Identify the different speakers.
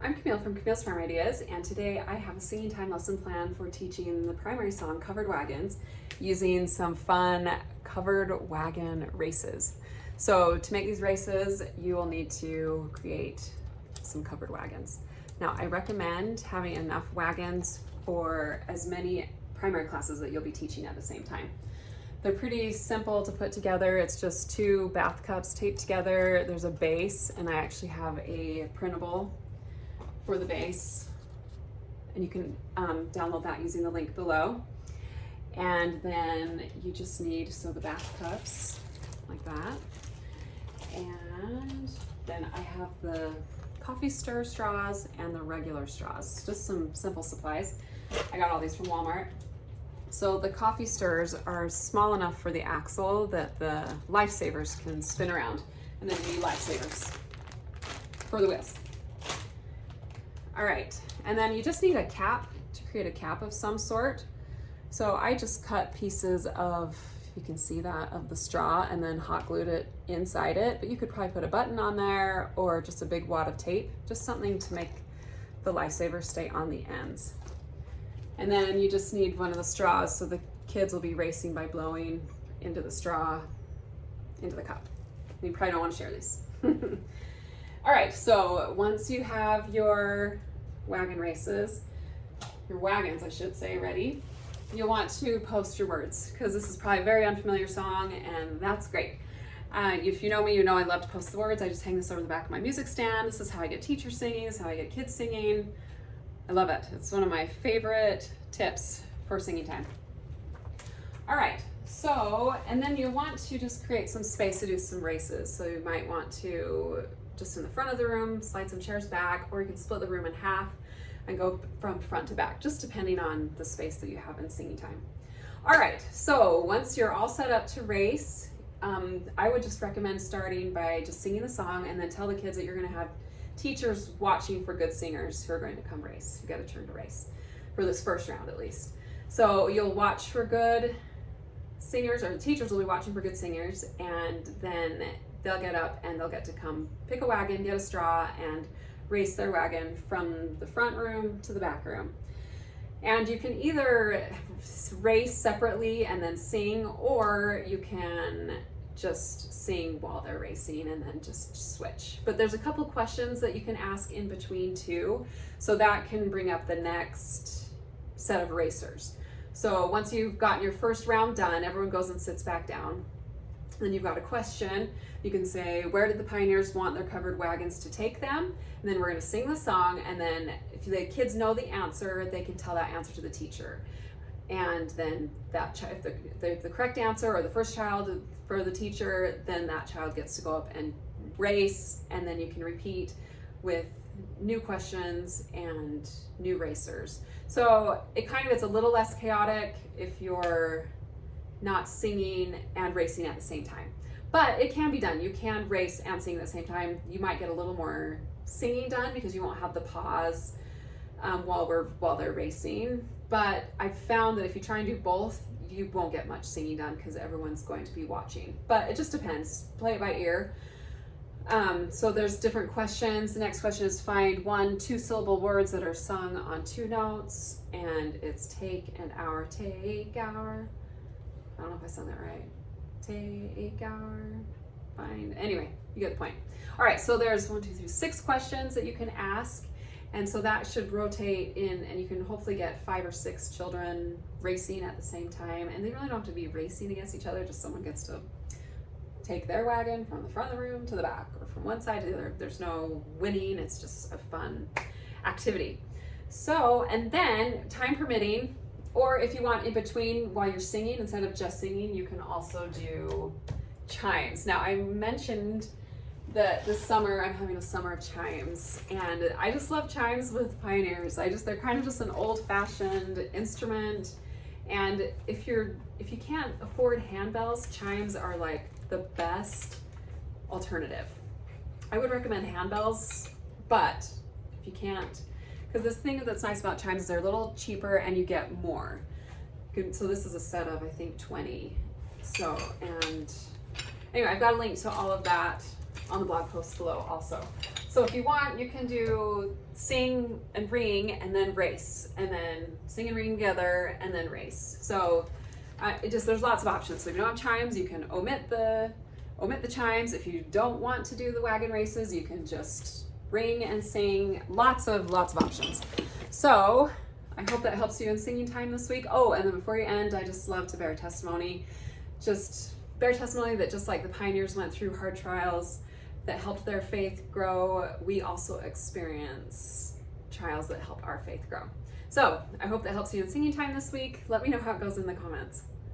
Speaker 1: I'm Camille from Camille's Farm Ideas, and today I have a singing time lesson plan for teaching the primary song Covered Wagons using some fun covered wagon races. So to make these races, you will need to create some covered wagons. Now, I recommend having enough wagons for as many primary classes that you'll be teaching at the same time. They're pretty simple to put together. It's just 2 bath cups taped together. There's a base, and I actually have a printable for the base, and you can download that using the link below. And then you just need, the bath cups like that. And then I have the coffee stir straws and the regular straws, just some simple supplies. I got all these from Walmart. So the coffee stirs are small enough for the axle that the lifesavers can spin around, and then you need lifesavers for the wheels. All right, and then you just need a cap to create a cap of some sort. So I just cut pieces of, you can see that, of the straw, and then hot glued it inside it, but you could probably put a button on there or just a big wad of tape, just something to make the lifesavers stay on the ends. And then you just need one of the straws, so the kids will be racing by blowing into the straw, into the cup. You probably don't want to share these. All right, so once you have your wagon races, your wagons, I should say, ready, you'll want to post your words, because this is probably a very unfamiliar song, and that's great. If you know me, you know I love to post the words. I just hang this over the back of my music stand. This is how I get teachers singing, this is how I get kids singing. I love it. It's one of my favorite tips for singing time. All right, so, and then you want to just create some space to do some races. So you might want to, just in the front of the room, slide some chairs back, or you can split the room in half and go from front to back, just depending on the space that you have in singing time. All right, so once you're all set up to race, I would just recommend starting by just singing the song, and then tell the kids that you're gonna have teachers watching for good singers who are going to come race. You got a turn to race for this first round at least. So you'll watch for good singers, or the teachers will be watching for good singers, and then they'll get up and they'll get to come pick a wagon, get a straw, and race their wagon from the front room to the back room. And you can either race separately and then sing, or you can just sing while they're racing and then just switch. But there's a couple questions that you can ask in between too, so that can bring up the next set of racers. So once you've gotten your first round done, everyone goes and sits back down. Then you've got a question. You can say, where did the pioneers want their covered wagons to take them? And then we're going to sing the song, and then if the kids know the answer, they can tell that answer to the teacher. And then that if the correct answer, or the first child for the teacher, then that child gets to go up and race, and then you can repeat with new questions and new racers. So it's a little less chaotic if you're not singing and racing at the same time. But it can be done. You can race and sing at the same time. You might get a little more singing done because you won't have the pause while they're racing. But I've found that if you try and do both, you won't get much singing done because everyone's going to be watching. But it just depends. Play it by ear. So there's different questions. The next question is find 1 2-syllable words that are sung on 2 notes, and it's take and hour, take hour. I don't know if I sung that right. Take hour, find. Anyway, you get the point. All right, so there's 6 questions that you can ask. And so that should rotate in, and you can hopefully get 5 or 6 children racing at the same time. And they really don't have to be racing against each other, just someone gets to take their wagon from the front of the room to the back, or from one side to the other. There's no winning, it's just a fun activity. So, and then time permitting, or if you want in between while you're singing, instead of just singing, you can also do chimes. Now, I mentioned that this summer I'm having a summer of chimes, and I just love chimes with pioneers. They're kind of just an old-fashioned instrument, and if you can't afford handbells, chimes are like the best alternative. I would recommend handbells, but if you can't, because this thing that's nice about chimes is they're a little cheaper and you get more. So this is a set of, I think, 20. So, and anyway, I've got a link to all of that on the blog post below also. So if you want, you can do sing and ring and then race, and then sing and ring together and then race. So there's lots of options. So if you don't have chimes, you can omit the chimes. If you don't want to do the wagon races, you can just ring and sing. Lots of options. So I hope that helps you in singing time this week. Oh, and then before you end, I just love to bear testimony. Just bear testimony that just like the pioneers went through hard trials that helped their faith grow, we also experience trials that help our faith grow. So I hope that helps you in singing time this week. Let me know how it goes in the comments.